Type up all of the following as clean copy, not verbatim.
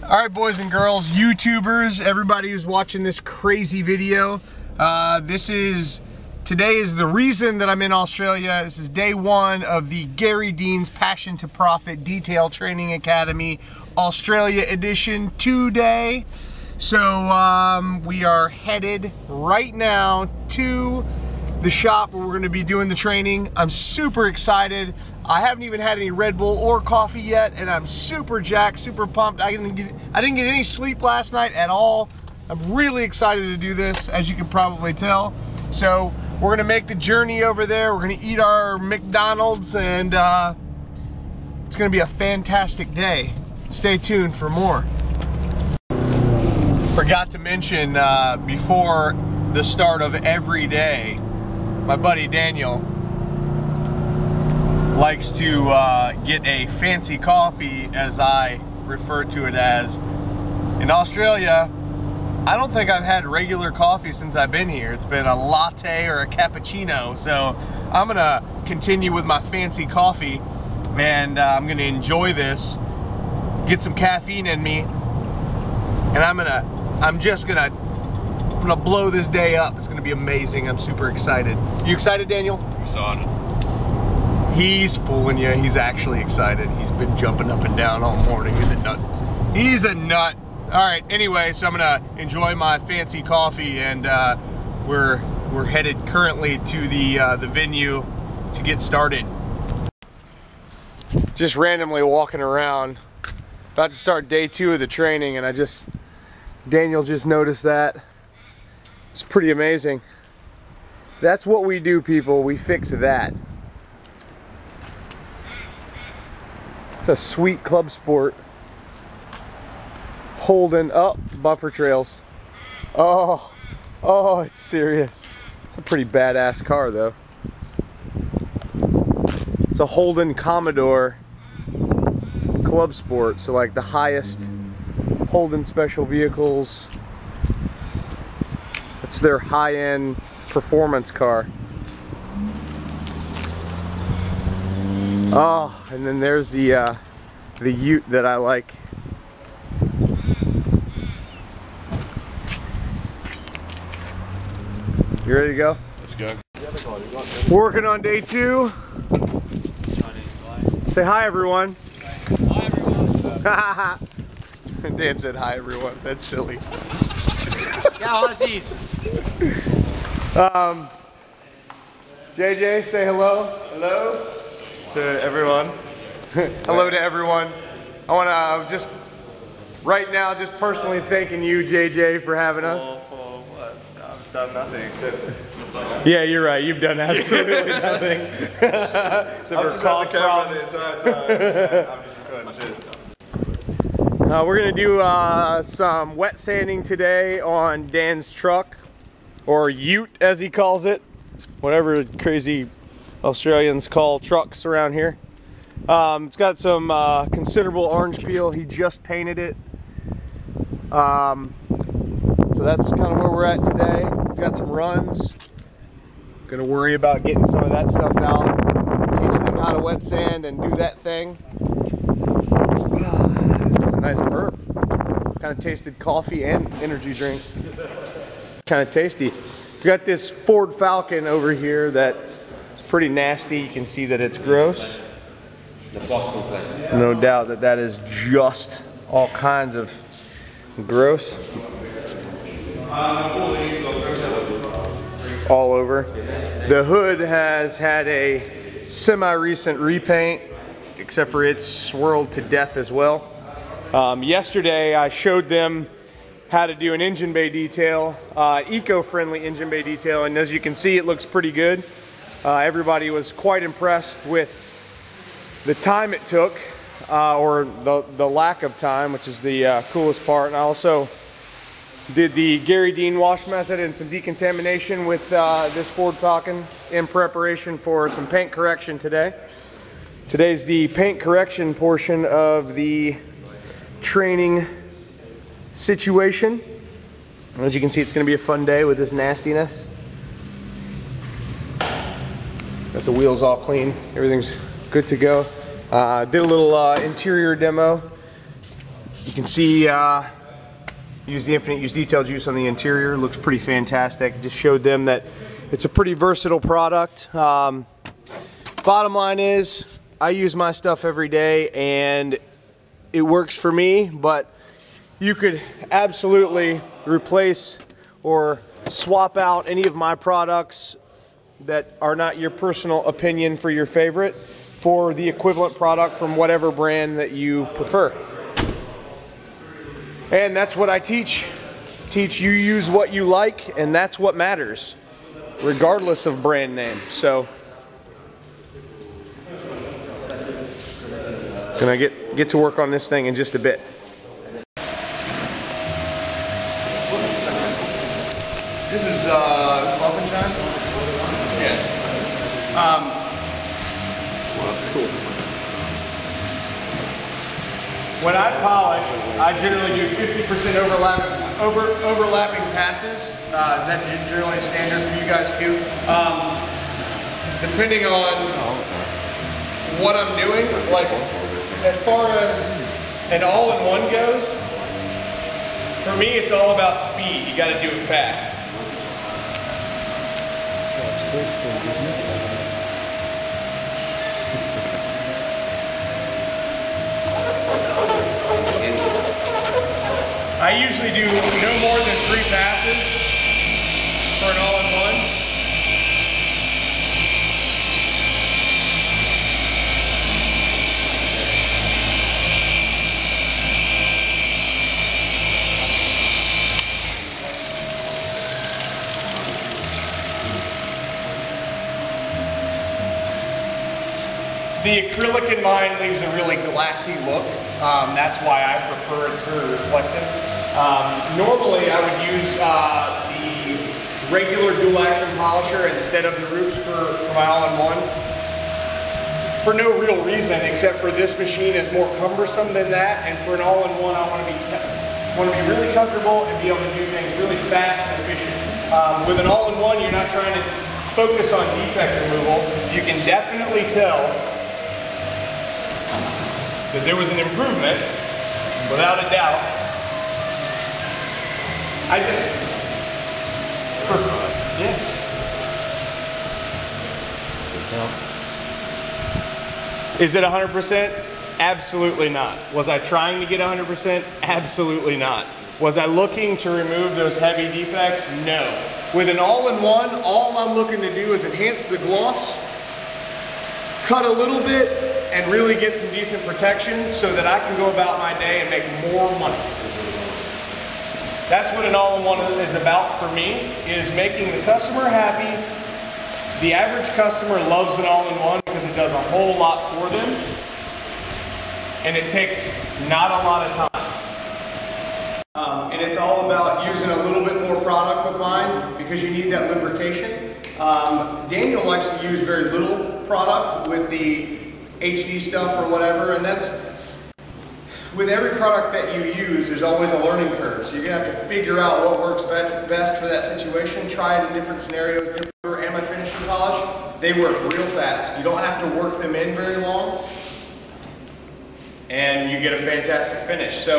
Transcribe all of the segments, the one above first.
All right, boys and girls, YouTubers, everybody who's watching this crazy video. Today is the reason that I'm in Australia. This is day one of the Garry Dean's Passion to Profit Detail Training Academy Australia edition today. So we are headed right now to the shop where we're going to be doing the training. I'm super excited. I haven't even had any Red Bull or coffee yet, and I'm super jacked, super pumped. I didn't get any sleep last night at all. I'm really excited to do this, as you can probably tell. So we're gonna make the journey over there. We're gonna eat our McDonald's, and it's gonna be a fantastic day. Stay tuned for more. Forgot to mention before the start of every day, my buddy Daniel likes to get a fancy coffee, as I refer to it as. In Australia, I don't think I've had regular coffee since I've been here. It's been a latte or a cappuccino. So I'm gonna continue with my fancy coffee, and I'm gonna enjoy this, get some caffeine in me, and I'm gonna blow this day up. It's gonna be amazing. I'm super excited. You excited, Daniel? Excited. He's fooling you. He's actually excited. He's been jumping up and down all morning. He's a nut. He's a nut. All right. Anyway, so I'm gonna enjoy my fancy coffee, and we're headed currently to the venue to get started. Just randomly walking around, about to start day 2 of the training, and Daniel just noticed that. It's pretty amazing. That's what we do, people. We fix that. It's a sweet club sport. Holding up buffer trails. Oh, it's serious. It's a pretty badass car, though. It's a Holden Commodore club sport, so like the highest Holden special vehicles. It's their high-end performance car. Oh, and then there's the ute that I like. You ready to go? Let's go. Working on day 2. Say hi, everyone. Hi, everyone. Dan said hi, everyone. That's silly. Yeah, Aussies. JJ, say hello. Hello to everyone. Hello to everyone. I want to right now, personally thanking you, JJ, for having us. For what? I've done nothing except... Yeah, you're right. You've done absolutely nothing. Except I'm for just cough on the camera problems. the entire time. I'm just recording shit. We're going to do some wet sanding today on Dan's truck, or ute as he calls it. Whatever crazy Australians call trucks around here. It's got some considerable orange peel. He just painted it. So that's kind of where we're at today. It's got some runs. Gonna worry about getting some of that stuff out. Teaching them how to wet sand and do that thing. It's a nice burp. Kind of tasted coffee and energy drink. Kind of tasty. We got this Ford Falcon over here that is pretty nasty. You can see that it's gross. No doubt that that is just all kinds of gross. All over. The hood has had a semi-recent repaint, except for it's swirled to death as well. Yesterday I showed them how to do an engine bay detail, eco-friendly engine bay detail, and as you can see, it looks pretty good. Everybody was quite impressed with the time it took, or the lack of time, which is the coolest part. And I also did the Garry Dean wash method and some decontamination with this Ford Falcon in preparation for some paint correction today. Today's the paint correction portion of the training situation. And as you can see, it's going to be a fun day with this nastiness. Got the wheels all clean. Everything's good to go. Did a little interior demo You can see use the infinite use detail juice on the interior. Looks pretty fantastic. Just showed them that it's a pretty versatile product. Bottom line is, I use my stuff every day and it works for me, but you could absolutely replace or swap out any of my products that are not your personal opinion for your favorite for the equivalent product from whatever brand that you prefer. And that's what I teach. Teach you use what you like, and that's what matters, regardless of brand name. So, can I get to work on this thing in just a bit? This is muffin time? Yeah. Cool. When I polish, I generally do 50% overlapping passes. Is that generally standard for you guys too? Depending on what I'm doing, like as far as an all-in-one goes, for me it's all about speed. You got to do it fast. I usually do no more than 3 passes for an all-in-one. The acrylic in mine leaves a really glassy look. That's why I prefer it's very reflective. Normally I would use the regular dual action polisher instead of the Roots for my all-in-one. For no real reason except for this machine is more cumbersome than that, and for an all-in-one I want to be really comfortable and be able to do things really fast and efficient. With an all-in-one you're not trying to focus on defect removal. You can definitely tell that there was an improvement, without a doubt. I just prefer, yeah. Is it 100%? Absolutely not. Was I trying to get 100%? Absolutely not. Was I looking to remove those heavy defects? No. With an all-in-one, all I'm looking to do is enhance the gloss, cut a little bit, and really get some decent protection so that I can go about my day and make more money. That's what an all-in-one is about for me, is making the customer happy. The average customer loves an all-in-one because it does a whole lot for them, and it takes not a lot of time. And it's all about using a little bit more product with mine because you need that lubrication. Daniel likes to use very little product with the HD stuff or whatever, and that's, with every product that you use, there's always a learning curve. So you're gonna have to figure out what works best for that situation, try it in different scenarios. Different anti-finishing polish, they work real fast. You don't have to work them in very long, and you get a fantastic finish. So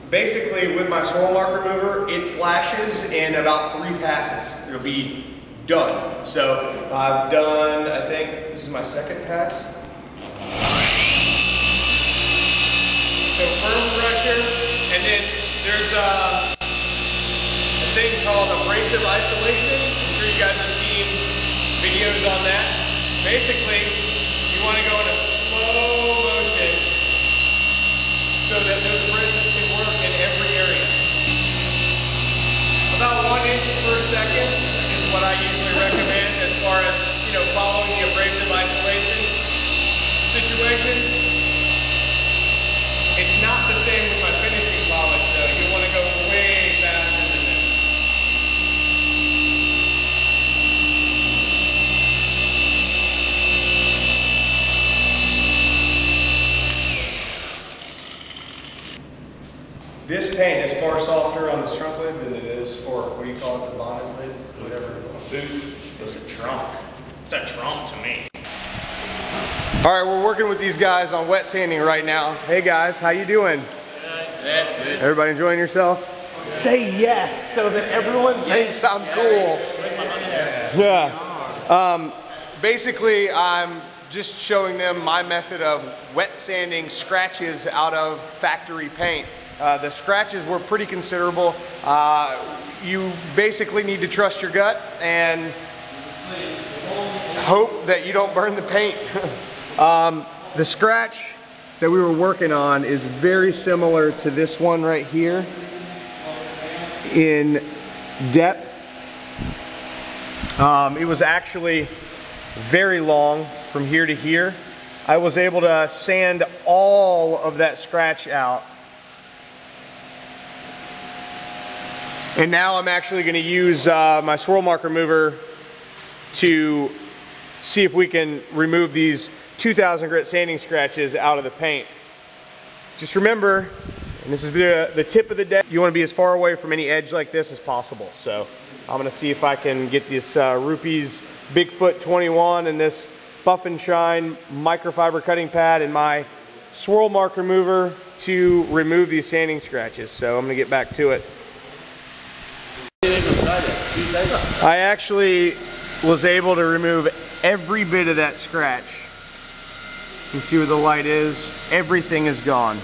basically with my swirl mark remover, it flashes in about 3 passes. It'll be done. So I've done, I think this is my 2nd pass. So firm pressure, and then there's a thing called abrasive isolation. I'm sure you guys have seen videos on that. Basically, you want to go in a slow motion so that those abrasives can work in every area. About 1 inch per second is what I usually recommend as far as, following the abrasive isolation situation. It's not the same with my finishing polish though. You want to go way faster than that. This paint is far softer on this trunk lid than it is, or what do you call it, the bonnet lid? Whatever. Boot. It's a trunk. It's a trunk to me. All right, we're working with these guys on wet sanding right now. Hey guys, how you doing? Good. Everybody enjoying yourself? Say yes so that everyone thinks I'm cool. Yeah. Basically, I'm just showing them my method of wet sanding scratches out of factory paint. The scratches were pretty considerable. You basically need to trust your gut and hope that you don't burn the paint. The scratch that we were working on is very similar to this one right here in depth. It was actually very long from here to here. I was able to sand all of that scratch out. And now I'm actually going to use my swirl mark remover to see if we can remove these 2000 grit sanding scratches out of the paint. Just remember, and this is the tip of the day, you want to be as far away from any edge like this as possible. So I'm going to see if I can get this Rupees Bigfoot 21 and this Buff and Shine microfiber cutting pad and my swirl mark remover to remove these sanding scratches. So I'm going to get back to it. I actually was able to remove every bit of that scratch. You can see where the light is. Everything is gone.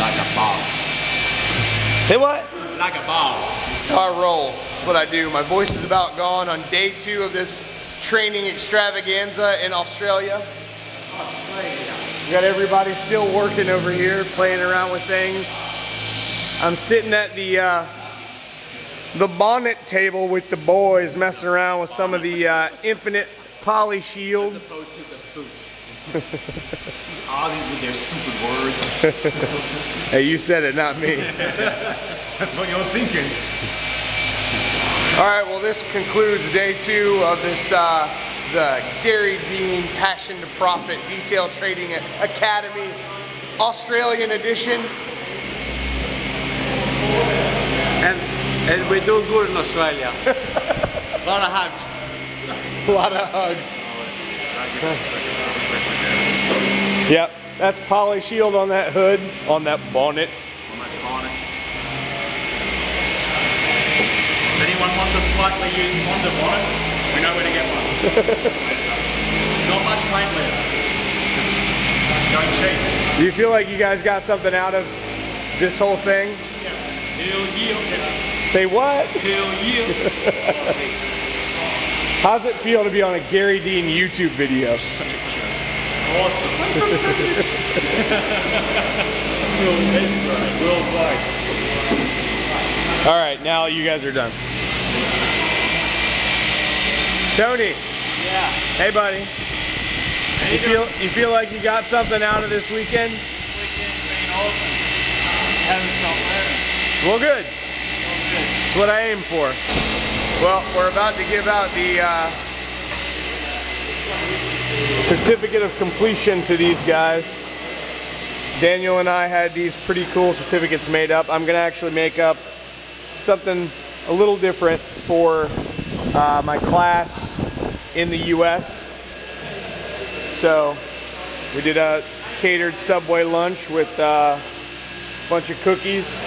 Like a boss. Say what? Like a boss. That's how I roll. That's what I do. My voice is about gone on day 2 of this training extravaganza in Australia. We got everybody still working over here, playing around with things. I'm sitting at the bonnet table with the boys, messing around with some of the infinite poly shield. As opposed to the boot. These Aussies with their stupid words. Hey, you said it, not me. That's what you're thinking. All right, well, this concludes day 2 of this the Garry Dean Passion to Profit Detail Trading Academy Australian edition. And we're doing good in Australia. A lot of hugs. A lot of hugs. Yep, that's poly shield on that hood, on that bonnet. If anyone wants a slightly used Honda bonnet, we know where to get one. Not much paint left. Going cheap. Do you feel like you guys got something out of this whole thing? Yeah. Hell yeah. Say what? Hell yeah. How's it feel to be on a Garry Dean YouTube video? Such a joke. Awesome. It's great. Worldwide. All right, now you guys are done. Tony. Yeah. Hey, buddy. You feel like you got something out of this weekend? Weekend's been awesome. Haven't stopped learning. Well, good. All good. That's what I aim for. Well, we're about to give out the certificate of completion to these guys. Daniel and I had these pretty cool certificates made up. I'm gonna actually make up something a little different for my class in the US. So we did a catered Subway lunch with a bunch of cookies.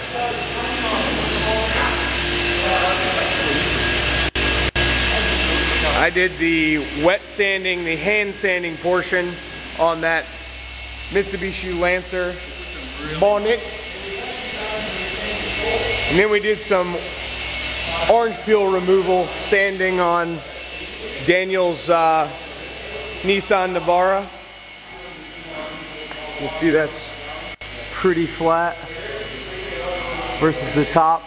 I did the wet sanding, the hand sanding portion on that Mitsubishi Lancer bonnet. And then we did some orange peel removal sanding on Daniel's Nissan Navara. You can see that's pretty flat versus the top.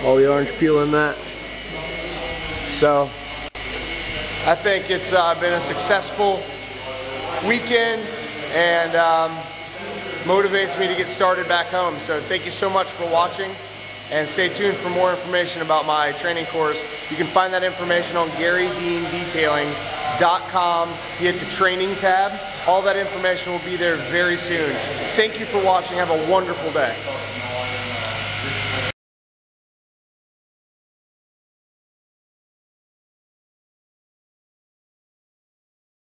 All the orange peel in that. So I think it's been a successful weekend and motivates me to get started back home. So thank you so much for watching and stay tuned for more information about my training course. You can find that information on GarryDeanDetailing.com. You hit the training tab. All that information will be there very soon. Thank you for watching. Have a wonderful day.